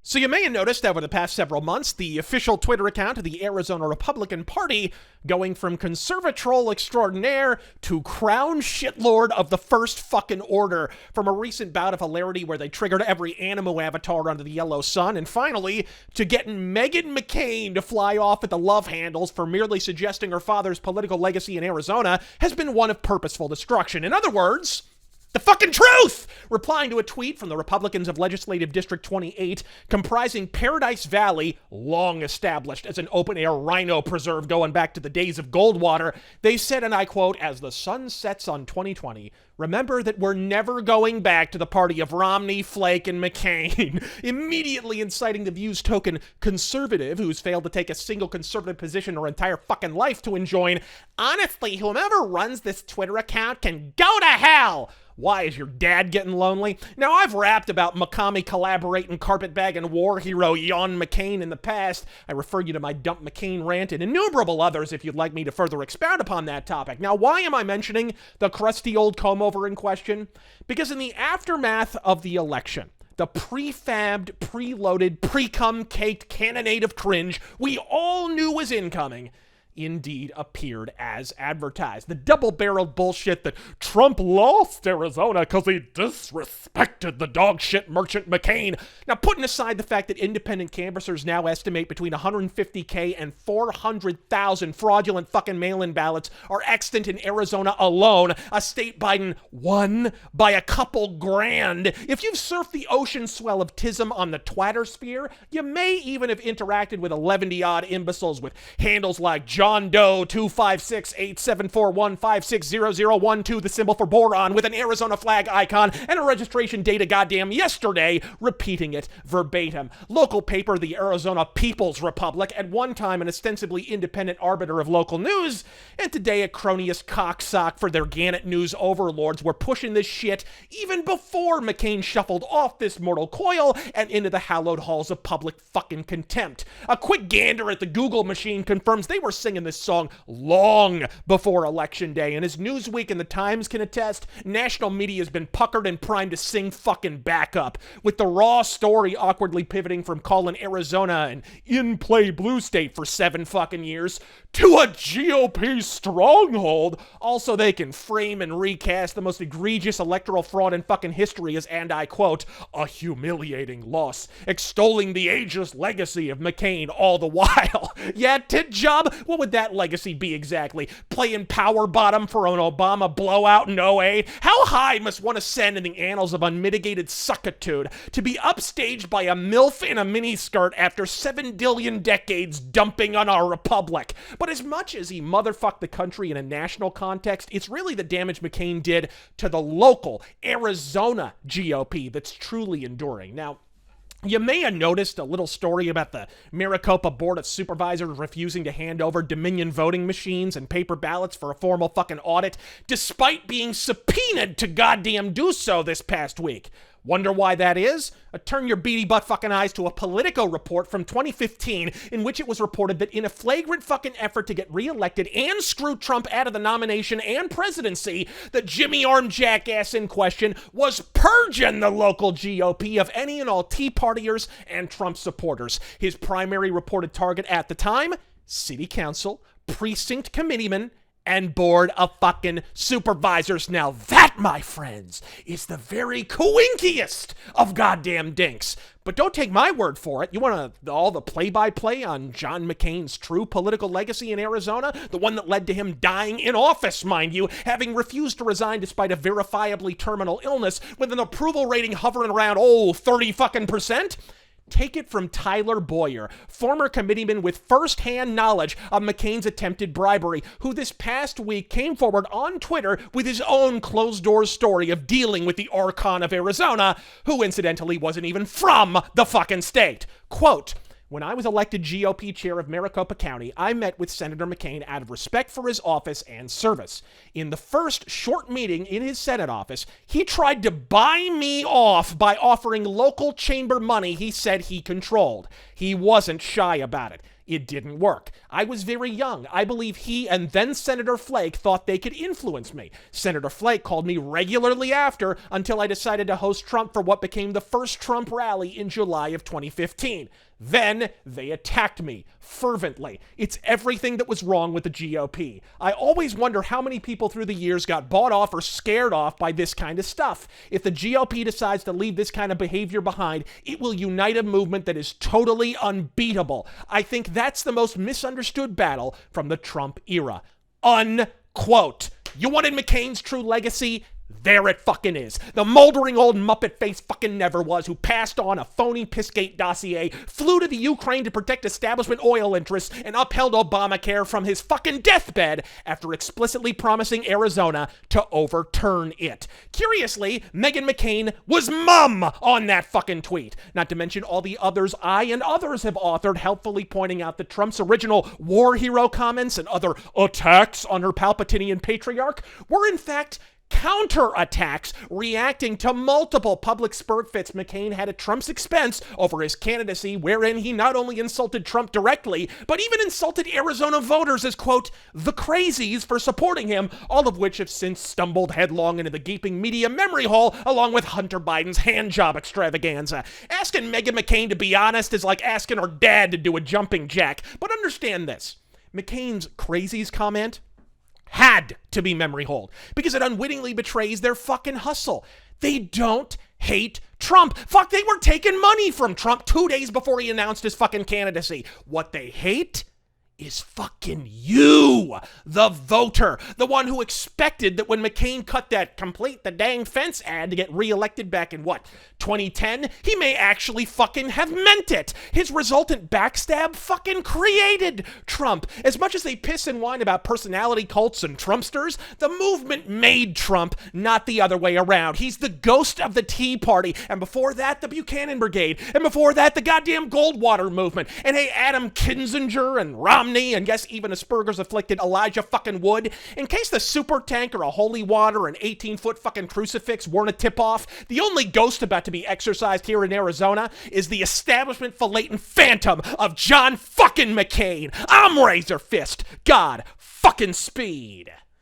So you may have noticed over the past several months, the official Twitter account of the Arizona Republican Party going from conservatroll extraordinaire to crown shitlord of the first fucking order, from a recent bout of hilarity where they triggered every animo avatar under the yellow sun, and finally to getting Meghan McCain to fly off at the love handles for merely suggesting her father's political legacy in Arizona has been one of purposeful destruction. In other words, the fucking truth! Replying to a tweet from the Republicans of Legislative District 28, comprising Paradise Valley, long established as an open-air rhino preserve going back to the days of Goldwater, they said, and I quote, "As the sun sets on 2020, remember that we're never going back to the party of Romney, Flake, and McCain," immediately inciting the View's token conservative, who's failed to take a single conservative position her entire fucking life, to enjoin, "Honestly, whomever runs this Twitter account can go to hell." Why, is your dad getting lonely? Now, I've rapped about McCamey collaborating carpetbag and war hero John McCain in the past. I refer you to my Dump McCain rant and innumerable others if you'd like me to further expound upon that topic. Now, why am I mentioning the crusty old comb-over in question? Because in the aftermath of the election, the prefabbed, preloaded, pre-cum-caked cannonade of cringe we all knew was incoming indeed appeared as advertised. The double-barreled bullshit that Trump lost Arizona because he disrespected the dog shit merchant McCain. Now, putting aside the fact that independent canvassers now estimate between 150K and 400,000 fraudulent fucking mail-in ballots are extant in Arizona alone, a state Biden won by a couple grand. If you've surfed the ocean swell of tism on the Twattersphere, you may even have interacted with 11-odd imbeciles with handles like John Doe 2568741560012, the symbol for boron, with an Arizona flag icon and a registration date of goddamn yesterday, repeating it verbatim. Local paper, the Arizona People's Republic, at one time an ostensibly independent arbiter of local news, and today a cronyist cocksock for their Gannett News overlords, were pushing this shit even before McCain shuffled off this mortal coil and into the hallowed halls of public fucking contempt. A quick gander at the Google machine confirms they were singing this song long before Election Day, and as Newsweek and the Times can attest, national media has been puckered and primed to sing fucking backup, with the raw story awkwardly pivoting from calling Arizona an in-play blue state for 7 fucking years to a GOP stronghold. Also, they can frame and recast the most egregious electoral fraud in fucking history as, and I quote, "a humiliating loss," extolling the ageless legacy of McCain all the while. Yeah, tit job? What would that legacy be exactly? Playing power bottom for an Obama blowout in '08? How high must one ascend in the annals of unmitigated suckitude to be upstaged by a MILF in a miniskirt after 7 billion decades dumping on our republic? But as much as he motherfucked the country in a national context, it's really the damage McCain did to the local Arizona GOP that's truly enduring. Now, you may have noticed a little story about the Maricopa Board of Supervisors refusing to hand over Dominion voting machines and paper ballots for a formal fucking audit, despite being subpoenaed to goddamn do so this past week. Wonder why that is? Turn your beady butt fucking eyes to a Politico report from 2015 in which it was reported that in a flagrant fucking effort to get reelected and screw Trump out of the nomination and presidency, the Jimmy Arm jackass in question was purging the local GOP of any and all Tea Partiers and Trump supporters. His primary reported target at the time, city council, precinct committeemen, and board of fucking supervisors. Now that, my friends, is the very coinkiest of goddamn dinks. But don't take my word for it. You want all the play-by-play on John McCain's true political legacy in Arizona? The one that led to him dying in office, mind you, having refused to resign despite a verifiably terminal illness with an approval rating hovering around, 30 fucking percent? Take it from Tyler Boyer, former committeeman with first-hand knowledge of McCain's attempted bribery, who this past week came forward on Twitter with his own closed-doors story of dealing with the Archon of Arizona, who incidentally wasn't even from the fucking state. Quote, "When I was elected GOP chair of Maricopa County, I met with Senator McCain out of respect for his office and service. In the first short meeting in his Senate office, he tried to buy me off by offering local chamber money he said he controlled. He wasn't shy about it. It didn't work. I was very young. I believe he and then Senator Flake thought they could influence me. Senator Flake called me regularly after until I decided to host Trump for what became the first Trump rally in July of 2015. Then they attacked me fervently. It's everything that was wrong with the GOP. I always wonder how many people through the years got bought off or scared off by this kind of stuff. If the GOP decides to leave this kind of behavior behind, it will unite a movement that is totally unbeatable. I think that's the most misunderstood battle from the Trump era. Unquote. You wanted McCain's true legacy? There it fucking is. The moldering old Muppet face fucking never was, who passed on a phony pissgate dossier, flew to the Ukraine to protect establishment oil interests, and upheld Obamacare from his fucking deathbed after explicitly promising Arizona to overturn it. Curiously, Meghan McCain was mum on that fucking tweet. Not to mention all the others I and others have authored, helpfully pointing out that Trump's original war hero comments and other attacks on her Palpatinian patriarch were in fact counterattacks reacting to multiple public spurt fits McCain had at Trump's expense over his candidacy, wherein he not only insulted Trump directly, but even insulted Arizona voters as, quote, the crazies for supporting him, all of which have since stumbled headlong into the gaping media memory hole, along with Hunter Biden's handjob extravaganza. Asking Meghan McCain to be honest is like asking her dad to do a jumping jack. But understand this. McCain's crazies comment had to be memory hold because it unwittingly betrays their fucking hustle. They don't hate Trump. Fuck, they were taking money from Trump 2 days before he announced his fucking candidacy. What they hate is fucking you, the voter, the one who expected that when McCain cut that complete the dang fence ad to get reelected back in 2010, he may actually fucking have meant it. His resultant backstab fucking created Trump. As much as they piss and whine about personality cults and Trumpsters, the movement made Trump, not the other way around. He's the ghost of the Tea Party, and before that, the Buchanan Brigade, and before that, the goddamn Goldwater movement, and hey, Adam Kinzinger and Romney, and yes, even Asperger's afflicted Elijah fucking Wood. In case the super tank or a holy water and 18-foot fucking crucifix weren't a tip-off, the only ghost about to be exorcised here in Arizona is the establishment falatant phantom of John fucking McCain. I'm Razor Fist. God fucking speed.